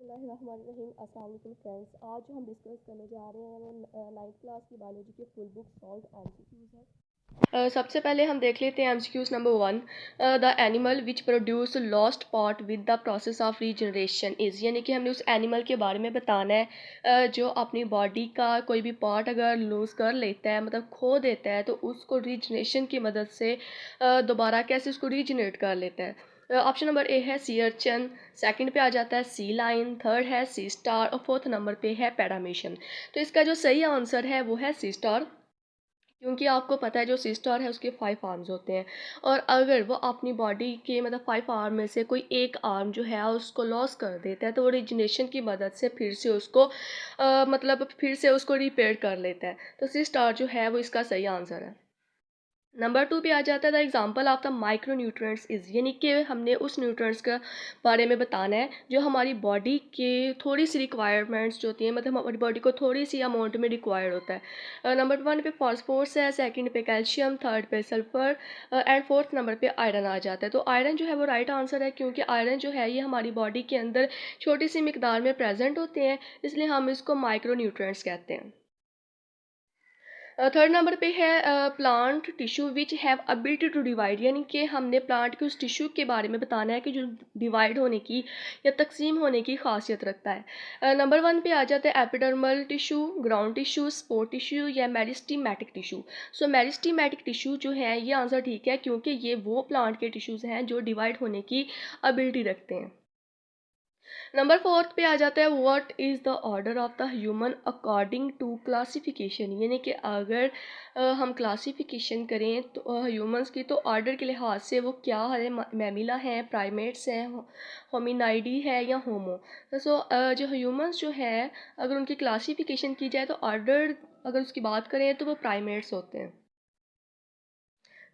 बिस्मिल्लाहिर्रहमानिर्रहीम। अस्सलाम वालेकुम फ्रेंड्स, आज जो हम डिस्कस करने जा रहे हैं वो नाइन्थ क्लास की बायोलॉजी के फुल बुक सॉल्व एमसीक्यूज़ है। सबसे पहले हम देख लेते हैं MCQs number one. The animal which produce lost part with the process of regeneration is, यानी कि हमने उस एनिमल के बारे में बताना है जो अपनी बॉडी का कोई भी पार्ट अगर लूज़ कर लेता है, मतलब खो देता है, तो उसको रीजनरेशन की मदद से दोबारा कैसे उसको रीजनरेट कर लेता है। ऑप्शन नंबर ए है सी अर्चन, सेकंड पे आ जाता है सी लाइन, थर्ड है सी स्टार और फोर्थ नंबर पे है पैरामीशियन। तो इसका जो सही आंसर है वो है सी स्टार, क्योंकि आपको पता है जो सी स्टार है उसके 5 आर्म्स होते हैं, और अगर वो अपनी बॉडी के मतलब 5 आर्म में से कोई एक आर्म जो है उसको लॉस कर देता है, तो वो रिजनेशन की मदद से फिर से उसको मतलब फिर से उसको रिपेयर कर लेता है। तो सी स्टार जो है वो इसका सही आंसर है। नंबर टू पे आ जाता है the example of the micro nutrients is, यानी कि हमने उस न्यूट्रिएंट्स का बारे में बताना है जो हमारी बॉडी के थोड़ी सी रिक्वायरमेंट्स जो होती हैं, मतलब हमारी बॉडी को थोड़ी सी अमाउंट में रिक्वायर्ड होता है। नंबर वन पे फॉस्फोरस है, सेकंड पे कैल्शियम, थर्ड पे सल्फर एंड फोर्थ नंबर पे आयरन आ जाता है। तो आयरन जो है वो राइट आंसर है, क्योंकि आयरन जो है ये हमारी बॉडी के अंदर छोटी सी मिकदार में प्रेजेंट होते हैं, इसलिए हम इसको माइक्रो न्यूट्रिएंट्स कहते हैं। थर्ड नंबर पे है plant tissue which have ability to divide, यानी कि हमने प्लांट के उस टिश्यू के बारे में बताना है कि जो डिवाइड होने की या तकसीम होने की खासियत रखता है। नंबर वन पे आ जाता है epidermal tissue, ground tissue, spore tissue या मेरिस्टीमेटिक टिश्यू। सो मेरिस्टीमेटिक टिश्यू जो है ये आंसर ठीक है, क्योंकि ये वो प्लांट के टिश्यूज़ हैं जो डिवाइड होने की एबिलिटी रखते हैं। नंबर फोर्थ पे आ जाता है what is the order of the human according to classification, यानी कि अगर हम क्लासिफिकेशन करें तो ह्यूमंस की, तो ऑर्डर के लिहाज से वो क्या है, मैमिला हैं, प्राइमेट्स हैं, होमिनाइडी है या होमो। सो जो ह्यूमंस जो है अगर उनकी क्लासिफिकेशन की जाए तो ऑर्डर अगर उसकी बात करें तो वो प्राइमेट्स होते हैं।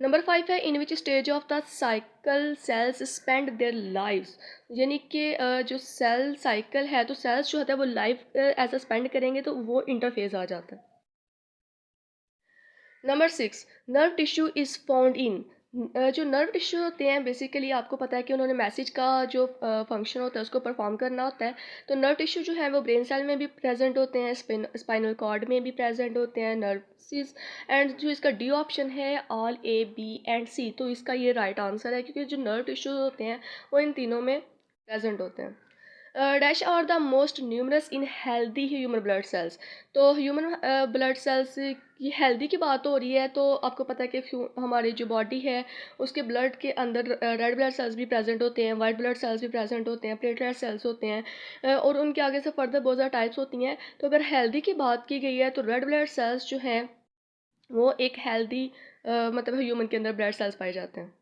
नंबर फाइव है in which stage of the cycle cells spend their lives, यानी कि जो सेल साइकिल है तो सेल्स जो होता है वो लाइफ ऐसा स्पेंड करेंगे, तो वो इंटरफेज आ जाता है। Number six, nerve tissue is found in, जो नर्व टिश्यू होते हैं बेसिकली आपको पता है कि उन्होंने मैसेज का जो फंक्शन होता है उसको परफॉर्म करना होता है। तो नर्व टिश्यू जो है वो ब्रेन सेल में भी प्रेजेंट होते हैं, स्पाइनल कॉर्ड में भी प्रेजेंट होते हैं नर्वसिस। एंड जो इसका डी ऑप्शन है ऑल ए बी एंड सी, तो इसका ये राइट आंसर है, क्योंकि जो नर्व टिश्यू होते हैं वो इन तीनों में प्रेजेंट होते हैं। Dash are the most numerous in healthy human blood cells, तो ह्यूमन ब्लड सेल्स की हेल्दी की बात हो रही है, तो आपको पता है कि हमारी जो बॉडी है उसके ब्लड के अंदर रेड ब्लड सेल्स भी प्रेजेंट होते हैं, वाइट ब्लड सेल्स भी प्रेजेंट होते हैं, प्लेटलेट सेल्स होते हैं, और उनके आगे से फर्दर बहुत ज़्यादा टाइप्स होती हैं। तो अगर हेल्दी की बात की गई है तो रेड ब्लड सेल्स जो हैं वो एक हेल्दी मतलब ह्यूमन के अंदर ब्लड सेल्स पाए जाते हैं।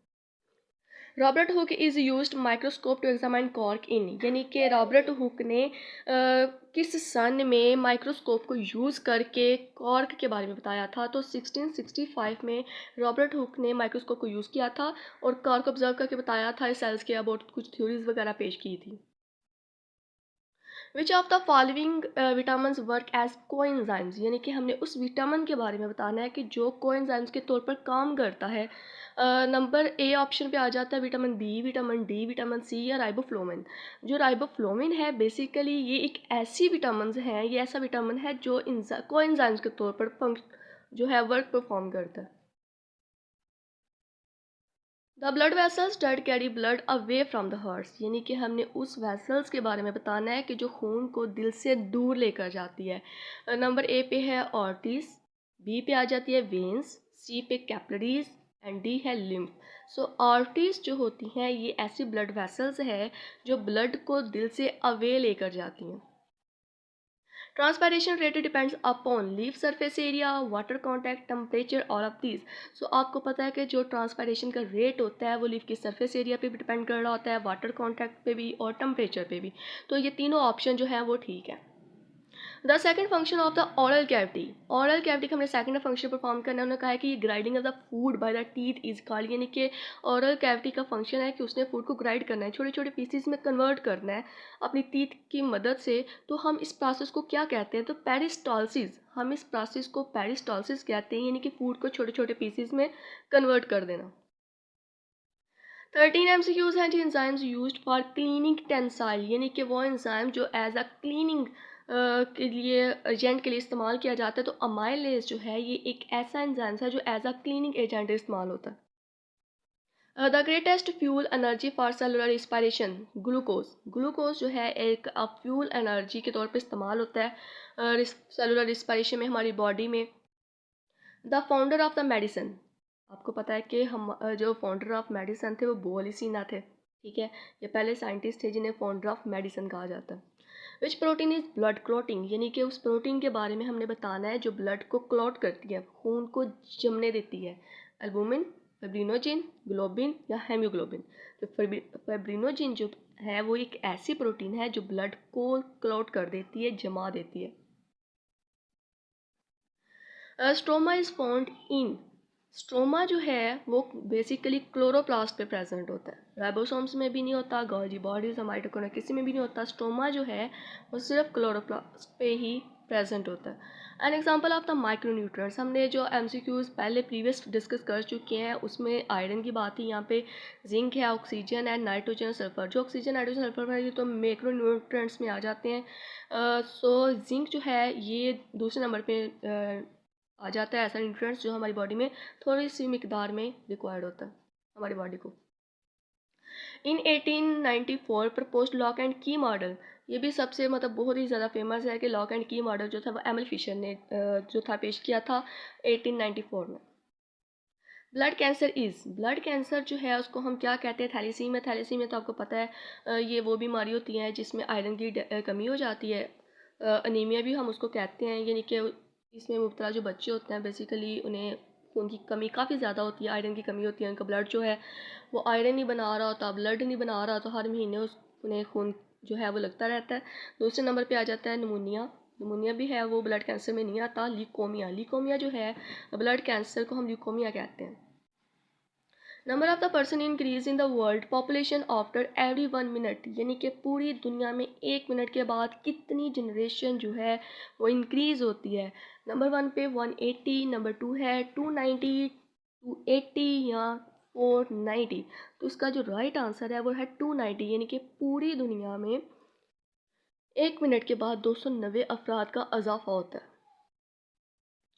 Robert Hooke is used microscope to examine cork in, यानी कि रॉबर्ट हुक ने किस सन में माइक्रोस्कोप को यूज़ करके कॉर्क के बारे में बताया था। तो 1665 में रॉबर्ट हुक ने माइक्रोस्कोप को यूज़ किया था और कॉर्क ऑब्जर्व करके बताया था, इस सेल्स के अबाउट कुछ थ्योरीज वगैरह पेश की थी। Which of the following vitamins work as coenzymes, यानी कि हमने उस विटामिन के बारे में बताना है कि जो कोएंजाइम्स के तौर पर काम करता है। नंबर ए ऑप्शन पे आ जाता है vitamin B, vitamin D, vitamin C या राइबोफ्लोविन। जो राइबोफ्लोविन है बेसिकली ये एक ऐसी विटामिन है, ये ऐसा विटामिन है जो कोएंजाइम्स के तौर पर जो है वर्क परफॉर्म करता है। The blood vessels that carry blood away from the heart, यानी कि हमने उस वेसल्स के बारे में बताना है कि जो खून को दिल से दूर लेकर जाती है। नंबर ए पे है ऑर्टिस, बी पे आ जाती है वेन्स, सी पे कैपलरीज एंड डी है लिम्फ। सो आर्टरीज जो होती हैं ये ऐसी ब्लड वेसल्स है जो ब्लड को दिल से अवे लेकर जाती हैं। Transpiration rate depends upon leaf surface area, water contact, temperature, all of these. So आपको पता है कि जो ट्रांसपायरेशन का रेट होता है वो लीफ की सरफेस एरिया पे भी डिपेंड कर रहा होता है, वाटर कांटेक्ट पे भी और टेम्परेचर पे भी। तो ये तीनों ऑप्शन जो है वो ठीक है। The second function of the oral cavity का हमने सेकंड फंक्शन परफॉर्म करना है। उन्होंने कहा है कि grinding of the food by the teeth is called, यानी कि ओरल कैविटी का फंक्शन है कि उसने फूड को ग्राइड करना है, छोटे छोटे पीसीज में कन्वर्ट करना है अपनी टीथ की मदद से। तो हम इस प्रोसेस को क्या कहते हैं, तो पेरिस्टॉल्सिस, हम इस प्रोसेस को पेरिस्टॉल्सिस कहते हैं, यानी कि फूड को छोटे छोटे पीसीज में कन्वर्ट कर देना। 13 MCQs हैं जी enzymes used for cleaning tensile, यानी कि वो एंजाइम जो एज अ क्लीनिंग के लिए एजेंट के लिए इस्तेमाल किया जाता है। तो अमाइलेज जो है ये एक ऐसा एंजाइम है जो एज अ क्लीनिंग एजेंट इस्तेमाल होता है। The greatest fuel energy for cellular respiration, glucose. Glucose जो है एक फ्यूल एनर्जी के तौर पे इस्तेमाल होता है सेलुलर रिस्पायरेशन में हमारी बॉडी में। The founder of the medicine, आपको पता है कि हम जो फाउंडर ऑफ मेडिसन थे वो बोअलीसीना थे, ठीक है। ये पहले साइंटिस्ट थे जिन्हें फाउंडर ऑफ मेडिसन कहा जाता है। विच प्रोटीन इज ब्लड क्लॉटिंग, यानी कि उस प्रोटीन के बारे में हमने बताना है जो ब्लड को क्लॉट करती है, खून को जमने देती है। एल्बुमिन, फाइब्रिनोजिन, ग्लोबिन या हेमोग्लोबिन। तो फाइब्रिनोजिन जो है वो एक ऐसी प्रोटीन है जो ब्लड को क्लॉट कर देती है, जमा देती है। Stroma is found in, stroma जो है वो बेसिकली क्लोरोप्लास्ट पे प्रेजेंट होता है। राइबोसोम्स में भी नहीं होता, गॉल्गी बॉडीज माइटोकॉन्ड्रिया किसी में भी नहीं होता। स्ट्रोमा जो है वो सिर्फ क्लोरोप्लास्ट पे ही प्रेजेंट होता है। An example of the micronutrients, हमने जो एमसीक्यूज पहले प्रीवियस डिस्कस कर चुके हैं उसमें आयरन की बात थी, यहाँ पे जिंक है, ऑक्सीजन एंड नाइट्रोजन सल्फर। जो ऑक्सीजन नाइट्रोजन सल्फर है ये तो मैक्रोन्यूट्रिएंट्स में आ जाते हैं। सो जिंक जो है ये दूसरे नंबर पे आ जाता है, ऐसा न्यूट्रिएंट्स जो हमारी बॉडी में थोड़ी सी मिकदार में रिक्वायर्ड होता है हमारी बॉडी को। इन 1894 प्रपोज्ड लॉक एंड की मॉडल, ये भी सबसे मतलब बहुत ही ज़्यादा फेमस है कि लॉक एंड की मॉडल जो था वो एमल फिशर ने जो था पेश किया था 1894 में। Blood cancer is, blood cancer जो है उसको हम क्या कहते हैं, थैलेसीमिया। थैलेसीमिया तो आपको पता है ये वो बीमारी होती है जिसमें आयरन की कमी हो जाती है। अनीमिया भी हम उसको कहते हैं, यानी कि इसमें मुब्तला जो बच्चे होते हैं बेसिकली उन्हें खून की कमी काफ़ी ज़्यादा होती है, आयरन की कमी होती है। उनका ब्लड जो है वो आयरन नहीं बना रहा होता, ब्लड नहीं बना रहा, तो हर महीने उन्हें खून जो है वो लगता रहता है। दूसरे नंबर पे आ जाता है निमोनिया। निमोनिया भी है वो ब्लड कैंसर में नहीं आता। ल्यूकोमिया, ल्यूकोमिया जो है ब्लड कैंसर को हम ल्यूकोमिया कहते हैं। Number of the person increase in the world population after every 1 minute, यानी कि पूरी दुनिया में 1 मिनट के बाद कितनी जनरेशन जो है वो इंक्रीज होती है। नंबर 1 पे 180, नंबर 2 है 290, 280 या 490। तो इसका जो राइट आंसर है वो है 290, यानी कि पूरी दुनिया में 1 मिनट के बाद 290 अफराद का इजाफा होता है।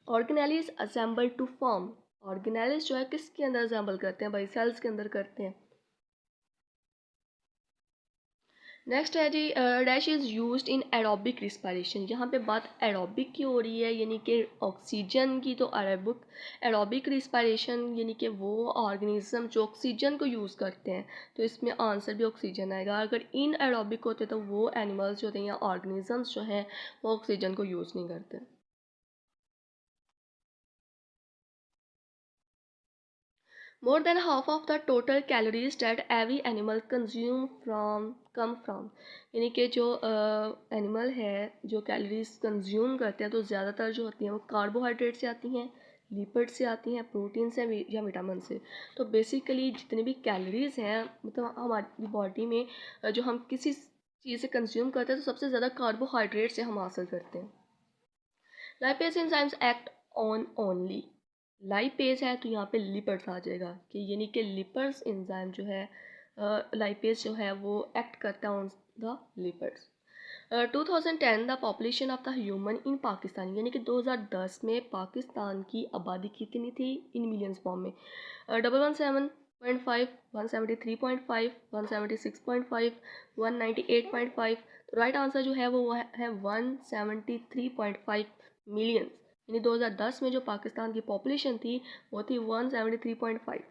Organelles assemble to form, organelles जो है किसके अंदर असेंबल करते हैं भाई, सेल्स के अंदर करते हैं। नेक्स्ट है जी dash is used in aerobic respiration, यहाँ पे बात एरोबिक की हो रही है यानी कि ऑक्सीजन की। तो एरोबिक रिस्पायरेशन यानी कि वो ऑर्गेनिज्म जो ऑक्सीजन को यूज़ करते हैं, तो इसमें आंसर भी ऑक्सीजन आएगा। अगर इन एरोबिक होते तो वो एनिमल्स जो होते हैं या ऑर्गेनिजम्स जो हैं वो ऑक्सीजन को यूज़ नहीं करते। More than half of the total calories that every animal consume from come from, यानी कि जो एनिमल है जो कैलोरीज कंज्यूम करते हैं तो ज़्यादातर जो होती हैं वो कार्बोहाइड्रेट से आती हैं, लिपिड से आती हैं, प्रोटीन से या विटामिन से। तो बेसिकली जितनी भी कैलोरीज हैं मतलब हमारी बॉडी में जो हम किसी चीज़ से कंज्यूम करते हैं तो सबसे ज़्यादा कार्बोहाइड्रेट से हम हासिल करते हैं। Lipase enzymes act on only, lipase है तो यहाँ पे लिपिड्स आ जाएगा कि यानी कि लिपिड्स एंजाइम जो है लाइपेज जो है वो एक्ट करता है on the lipids. 2010 the population of the human in Pakistan, यानी कि 2010 में पाकिस्तान की आबादी कितनी थी इन मिलियंस फॉर्म में, 117.5, 173.5, 176.5, 198.5। तो राइट आंसर जो है वो है 173.5 मिलियंस, यानी 2010 में जो पाकिस्तान की पॉपुलेशन थी वो थी 173.5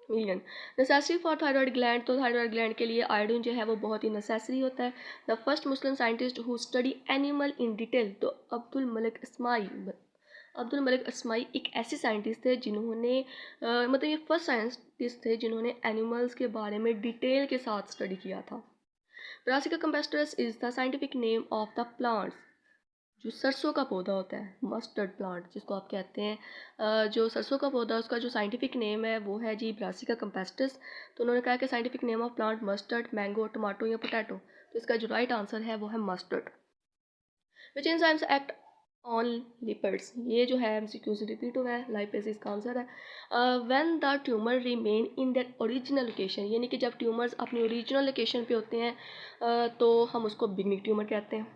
million. Necessary for thyroid gland, तो थायराइड ग्लैंड के लिए आयोडीन जो है वो बहुत ही नेसेसरी होता है। The first Muslim scientist who study animal in detail, तो अब्दुल मलिक अस्माई एक ऐसे साइंटिस्ट थे जिन्होंने मतलब ये फर्स्ट साइंटिस्ट थे जिन्होंने एनिमल्स के बारे में डिटेल के साथ स्टडी किया था। Brassica campestris is the scientific name of the plants, जो सरसों का पौधा होता है मस्टर्ड प्लांट जिसको आप कहते हैं, जो सरसों का पौधा उसका जो साइंटिफिक नेम है वो है जी ब्रासिका कंपेस्टस। तो उन्होंने कहा कि scientific name of plant mustard, mango, tomato या पोटैटो। तो इसका जो राइट आंसर है वो है mustard. Which enzymes act on lipids, ये जो है एमसीक्यू से रिपीट हुआ है, लाइपेज इसका आंसर है। When the tumour remain in that original location, यानी कि जब ट्यूमर्स अपनी ओरिजिनल लोकेशन पे होते हैं तो हम उसको बिगनिंग ट्यूमर कहते हैं।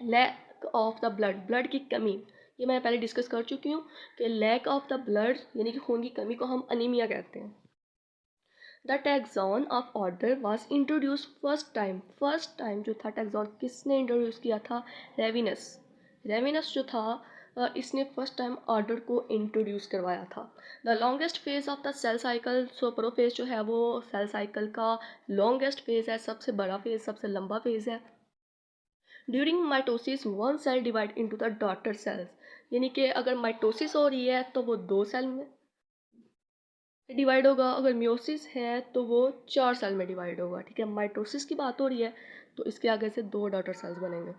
Lack of the blood, blood की कमी, ये मैं पहले डिस्कस कर चुकी हूँ कि लैक ऑफ द ब्लड यानी कि खून की कमी को हम अनीमिया कहते हैं। The taxon of order was introduce first time जो था टैक्सॉन किसने इंट्रोड्यूस किया था? रेविनस। रेविनस जो था इसने फर्स्ट टाइम ऑर्डर को इंट्रोड्यूस करवाया था। The longest phase of the cell cycle, so prophase जो है वो सेल साइकिल का लॉन्गेस्ट फेज है, सबसे बड़ा फेज, सबसे लंबा फेज है। During mitosis one cell divide into the daughter cells, यानी कि अगर माइटोसिस हो रही है तो वो 2 सेल में डिवाइड होगा, अगर मियोसिस है तो वो 4 सेल में डिवाइड होगा। ठीक है, माइटोसिस की बात हो रही है तो इसके आगे से 2 डॉटर सेल्स बनेंगे।